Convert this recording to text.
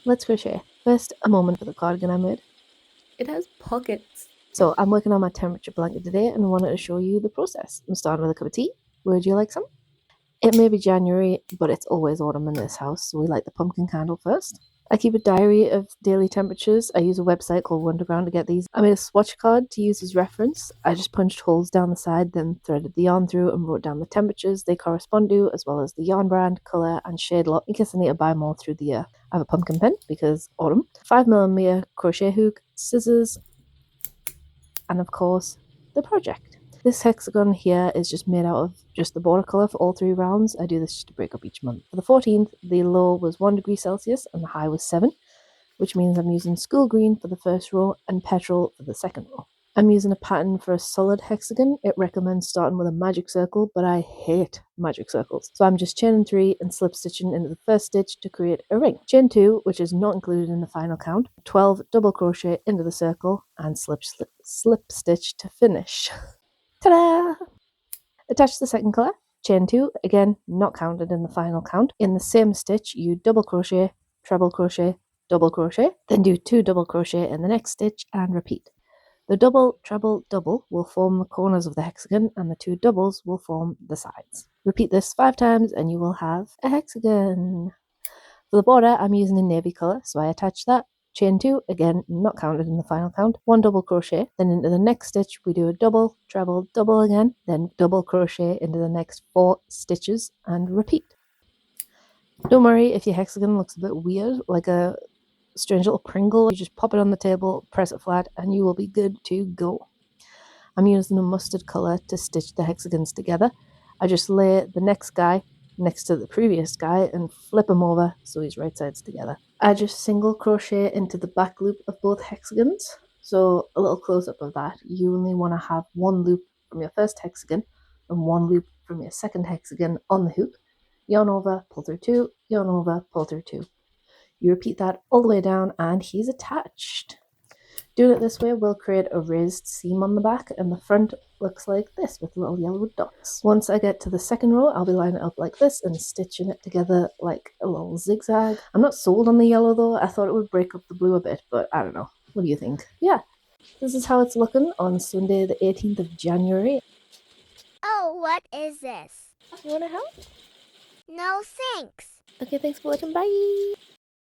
Let's crochet. First, a moment for the cardigan I made. It has pockets. So I'm working on my temperature blanket today and I wanted to show you the process. I'm starting with a cup of tea. Would you like some? It may be January, but it's always autumn in this house, so we light the pumpkin candle first. I keep a diary of daily temperatures. I use a website called Wonderground to get these. I made a swatch card to use as reference. I just punched holes down the side, then threaded the yarn through and wrote down the temperatures they correspond to, as well as the yarn brand, colour, and shade lot in case I need to buy more through the year. I have a pumpkin pin because autumn, 5mm crochet hook, scissors, and of course, the project. This hexagon here is just made out of just the border colour for all 3 rounds. I do this just to break up each month. For the 14th, the low was 1 degree Celsius and the high was 7, which means I'm using school green for the first row and petrol for the second row. I'm using a pattern for a solid hexagon. It recommends starting with a magic circle, but I hate magic circles. So I'm just chaining 3 and slip stitching into the first stitch to create a ring. Chain 2, which is not included in the final count, 12 double crochet into the circle and slip stitch to finish. Ta-da! Attach the second colour, chain 2, again not counted in the final count. In the same stitch you double crochet, treble crochet, double crochet, then do 2 double crochet in the next stitch and repeat. The double, treble, double will form the corners of the hexagon and the 2 doubles will form the sides. Repeat this 5 times and you will have a hexagon. For the border I'm using a navy colour, so I attach that. Chain 2, again not counted in the final count, 1 double crochet, then into the next stitch we do a double, treble, double again, then double crochet into the next 4 stitches and repeat. Don't worry if your hexagon looks a bit weird, like a strange little Pringle. You just pop it on the table, press it flat, and you will be good to go. I'm using a mustard colour to stitch the hexagons together. I just lay the next guy next to the previous guy and flip him over so he's right sides together. I just single crochet into the back loop of both hexagons. So a little close up of that. You only want to have 1 loop from your first hexagon and 1 loop from your second hexagon on the hook. Yarn over, pull through 2, yarn over, pull through 2. You repeat that all the way down and he's attached. Doing it this way will create a raised seam on the back and the front looks like this with little yellow dots. Once I get to the second row, I'll be lining it up like this and stitching it together like a little zigzag. I'm not sold on the yellow though. I thought it would break up the blue a bit, but I don't know. What do you think? Yeah, this is how it's looking on Sunday the 18th of January. Oh, what is this? You want to help? No, thanks. Okay, thanks for watching. Bye!